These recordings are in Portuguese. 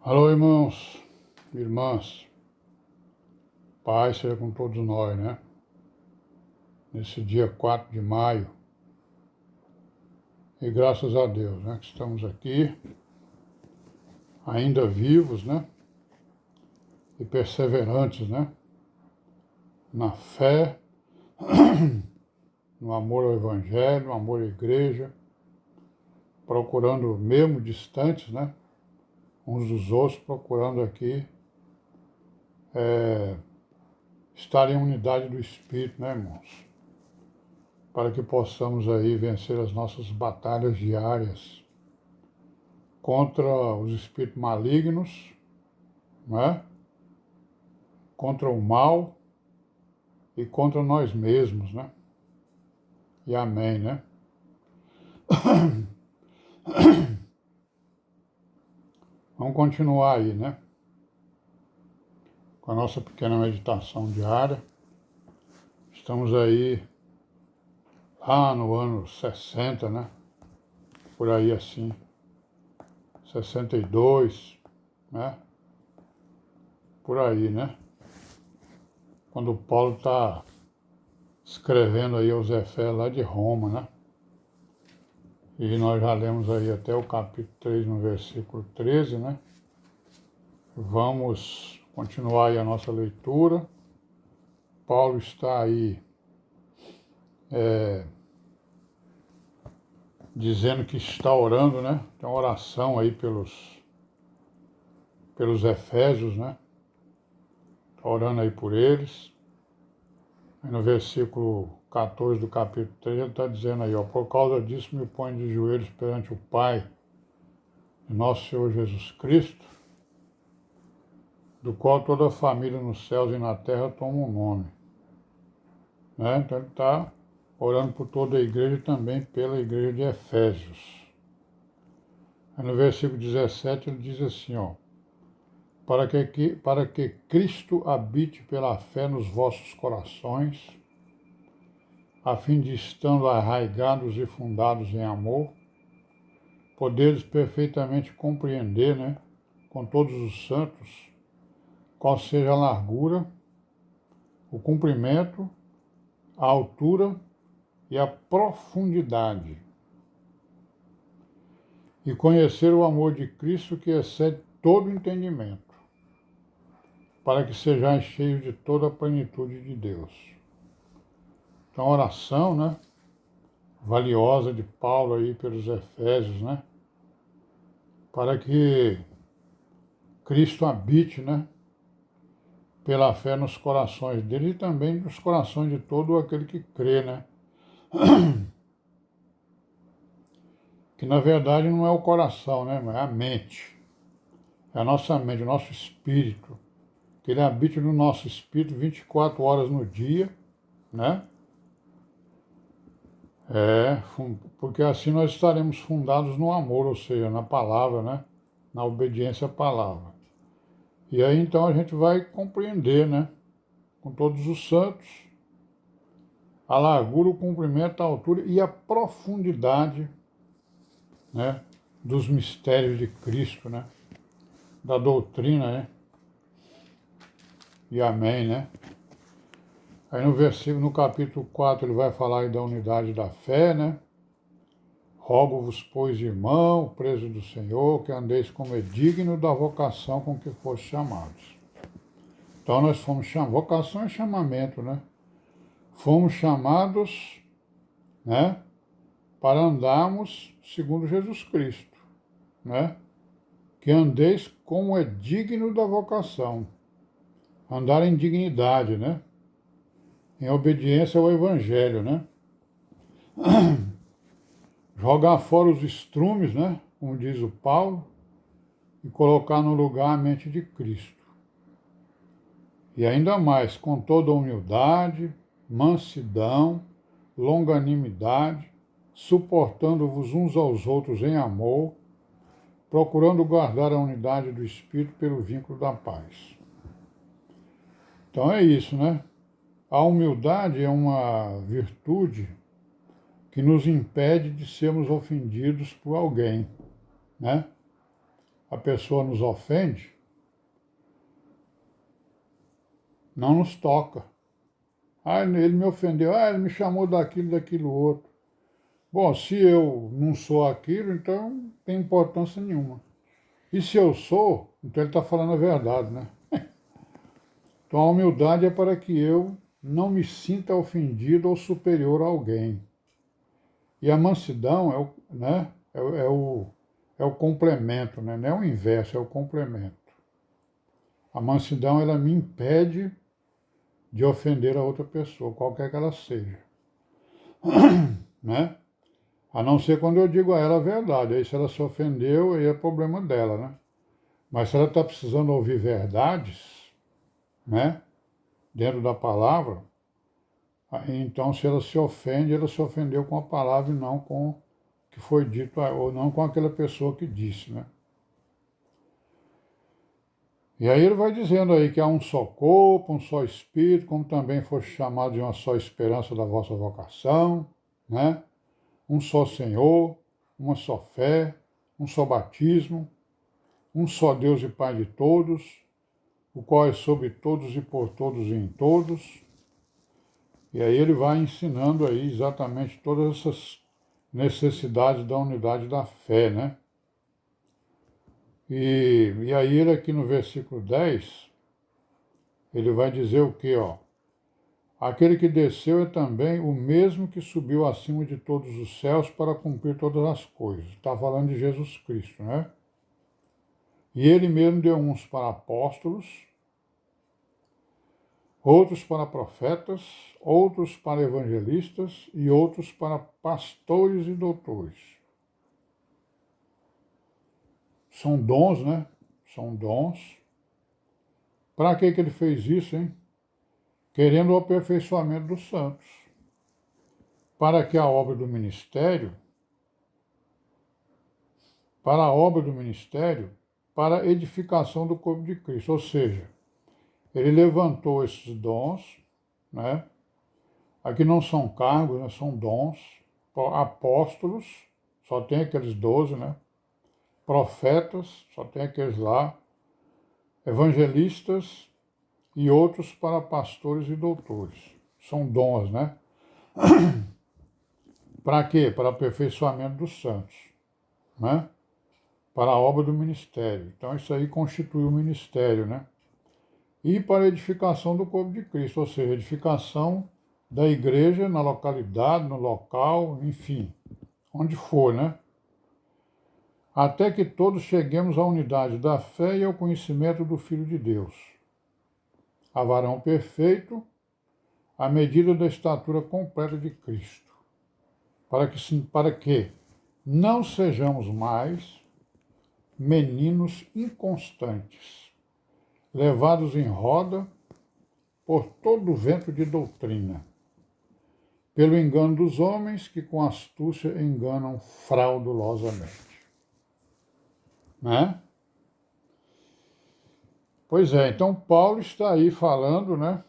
Alô, irmãos, irmãs, paz seja com todos nós, né? Nesse dia 4 de maio, e graças a Deus, né? Que estamos aqui, ainda vivos, né? E perseverantes, né? Na fé, no amor ao Evangelho, no amor à igreja, procurando, mesmo distantes, né? Uns dos outros, procurando aqui estar em unidade do Espírito, né, irmãos? Para que possamos aí vencer as nossas batalhas diárias contra os espíritos malignos, né? Contra o mal e contra nós mesmos, né? E amém, né? Vamos continuar aí, né? Com a nossa pequena meditação diária. Estamos aí lá no ano 60, né? Por aí assim, 62, né? Por aí, né? Quando Paulo está escrevendo aí aos Efésios lá de Roma, né? E nós já lemos aí até o capítulo 3, no versículo 13, né? Vamos continuar aí a nossa leitura. Paulo está aí dizendo que está orando, né? Tem uma oração aí pelos Efésios, né? Está orando aí por eles. Aí no versículo 14 do capítulo 3, ele está dizendo aí, ó, por causa disso me ponho de joelhos perante o Pai de nosso Senhor Jesus Cristo, do qual toda a família nos céus e na terra toma um nome. Né? Então ele está orando por toda a igreja e também pela igreja de Efésios. Aí no versículo 17 ele diz assim, ó, para que Cristo habite pela fé nos vossos corações, a fim de, estando arraigados e fundados em amor, poderes perfeitamente compreender, né, com todos os santos, qual seja a largura, o comprimento, a altura e a profundidade, e conhecer o amor de Cristo que excede todo entendimento, para que sejais cheios de toda a plenitude de Deus. Então, a oração, né, valiosa de Paulo aí pelos Efésios, né, para que Cristo habite, né, pela fé nos corações dele e também nos corações de todo aquele que crê, né, que na verdade não é o coração, né, mas é a mente, é a nossa mente, o nosso espírito, que ele habite no nosso espírito 24 horas no dia, né, porque assim nós estaremos fundados no amor, ou seja, na palavra, né? Na obediência à palavra. E aí então a gente vai compreender, né? Com todos os santos, a largura, o comprimento, a altura e a profundidade, né? Dos mistérios de Cristo, né? Da doutrina, né? E amém, né? Aí no capítulo 4, ele vai falar aí da unidade da fé, né? Rogo-vos, pois, irmão, preso do Senhor, que andeis como é digno da vocação com que foste chamados. Então nós fomos chamados, vocação é chamamento, né? Fomos chamados, né, para andarmos segundo Jesus Cristo, né? Que andeis como é digno da vocação. Andar em dignidade, né? Em obediência ao Evangelho, né? Jogar fora os estrumes, né? Como diz o Paulo, e colocar no lugar a mente de Cristo. E ainda mais, com toda humildade, mansidão, longanimidade, suportando-vos uns aos outros em amor, procurando guardar a unidade do Espírito pelo vínculo da paz. Então é isso, né? A humildade é uma virtude que nos impede de sermos ofendidos por alguém, né? a pessoa nos ofende, não nos toca. Ah, ele me ofendeu, ele me chamou daquilo outro. Bom, se eu não sou aquilo, então não tem importância nenhuma. E se eu sou, então ele está falando a verdade, né? Então a humildade é para que eu não me sinta ofendido ou superior a alguém. E a mansidão é o complemento, né? Não é o inverso, é o complemento. A mansidão, ela me impede de ofender a outra pessoa, qualquer que ela seja. Né? A não ser quando eu digo a ela a verdade. Aí se ela se ofendeu, aí é problema dela, né? Mas se ela está precisando ouvir verdades, né? Dentro da palavra, aí, então se ela se ofende, ela se ofendeu com a palavra e não com o que foi dito, ou não com aquela pessoa que disse, né? E aí ele vai dizendo aí que há um só corpo, um só espírito, como também foi chamado de uma só esperança da vossa vocação, né? Um só Senhor, uma só fé, um só batismo, um só Deus e Pai de todos, o qual é sobre todos e por todos e em todos. E aí ele vai ensinando aí exatamente todas essas necessidades da unidade da fé, né? E aí ele aqui no versículo 10, ele vai dizer o quê, ó? Aquele que desceu é também o mesmo que subiu acima de todos os céus para cumprir todas as coisas. Está falando de Jesus Cristo, né? E ele mesmo deu uns para apóstolos, outros para profetas, outros para evangelistas e outros para pastores e doutores. São dons, né? São dons. Para que ele fez isso, hein? Querendo o aperfeiçoamento dos santos. Para que a obra do ministério, para a edificação do corpo de Cristo. Ou seja, ele levantou esses dons, né? Aqui não são cargos, né? São dons. Apóstolos, só tem aqueles 12, né? Profetas, só tem aqueles lá. Evangelistas e outros para pastores e doutores. São dons, né? Para quê? Para aperfeiçoamento dos santos, né? Para a obra do ministério. Então isso aí constitui o ministério, né? E para a edificação do corpo de Cristo, ou seja, edificação da igreja na localidade, no local, enfim, onde for, né? Até que todos cheguemos à unidade da fé e ao conhecimento do Filho de Deus, a varão perfeito, à medida da estatura completa de Cristo, para que não sejamos mais meninos inconstantes, levados em roda por todo o vento de doutrina, pelo engano dos homens que com astúcia enganam fraudulosamente. Né? Pois é, então Paulo está aí falando, né,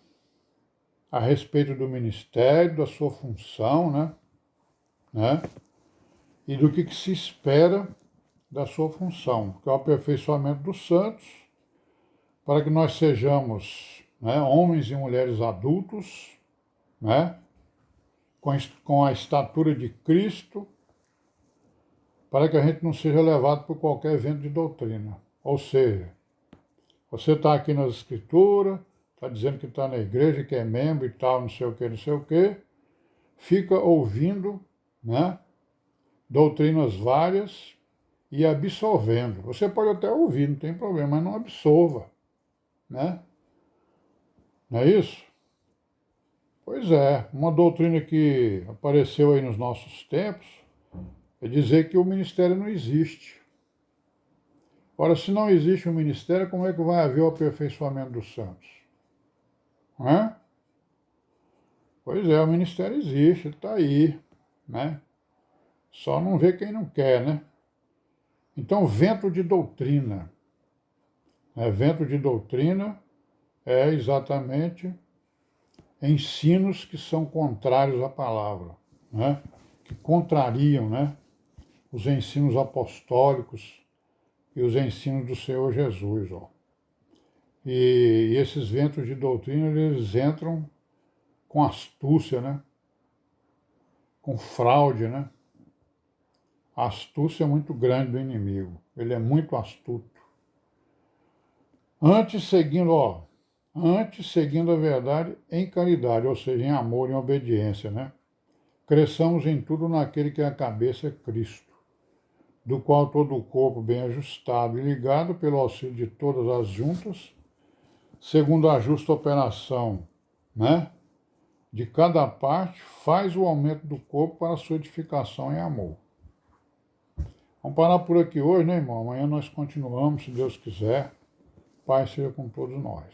a respeito do ministério, da sua função, né, e do que se espera da sua função, que é o aperfeiçoamento dos santos, para que nós sejamos, né, homens e mulheres adultos, né, com a estatura de Cristo, para que a gente não seja levado por qualquer vento de doutrina. Ou seja, você está aqui nas Escrituras, está dizendo que está na igreja, que é membro e tal, não sei o quê, fica ouvindo, né, doutrinas várias e absorvendo. Você pode até ouvir, não tem problema, mas não absorva, né? Não é isso? Pois é, uma doutrina que apareceu aí nos nossos tempos é dizer que o ministério não existe. Ora, se não existe um ministério, como é que vai haver o aperfeiçoamento dos santos? Não é? Pois é, o ministério existe, está aí, né? Só não vê quem não quer, né? Então, vento de doutrina. Vento de doutrina é exatamente ensinos que são contrários à palavra, né? Que contrariam, né, os ensinos apostólicos e os ensinos do Senhor Jesus, ó. E esses ventos de doutrina, eles entram com astúcia, né? Com fraude, né? A astúcia é muito grande do inimigo. Ele é muito astuto. Antes seguindo a verdade em caridade, ou seja, em amor, em obediência, né? Cresçamos em tudo naquele que é a cabeça, é Cristo, do qual todo o corpo bem ajustado e ligado pelo auxílio de todas as juntas, segundo a justa operação, né, de cada parte, faz o aumento do corpo para a sua edificação em amor. Vamos parar por aqui hoje, né, irmão? Amanhã nós continuamos, se Deus quiser. Pai seja com todos nós.